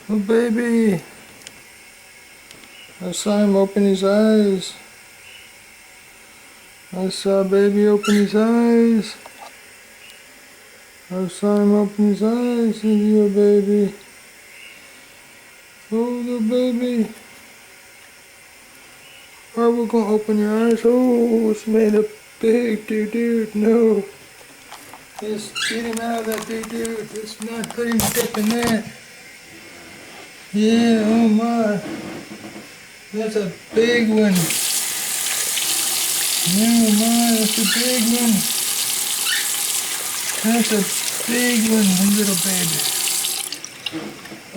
Oh baby. I saw him open his eyes. I saw baby open his eyes. I saw him open his eyes. Little baby. Oh, little baby. Oh, we're gonna open your eyes. Oh, it's made a big doo-doo. No. Just get him out of that doo-doo. Just not put him dip in that. Yeah, oh my. That's a big one. Oh my, that's a big one. That's a big one, little baby.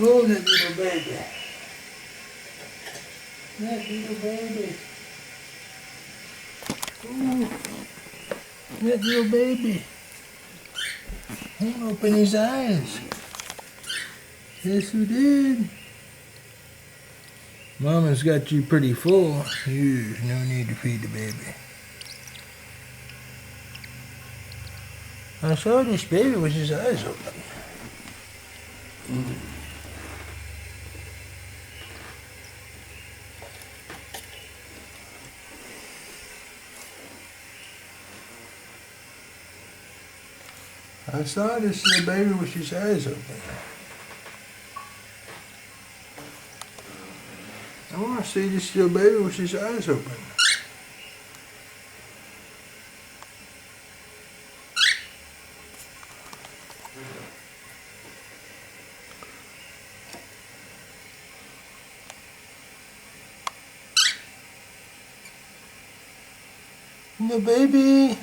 Oh, that little baby. That little baby. Ooh, that little baby. He opened his eyes. Yes, he did. Mama's got you pretty full. There's no need to feed the baby. I saw this baby with his eyes open. I saw this little baby with his eyes open. I want to see this little baby with his eyes open. Little baby.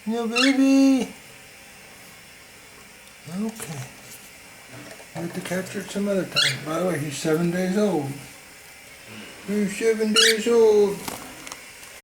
Little baby. Okay. I have to catch it some other time. By the way, he's 7 days old. He's 7 days old.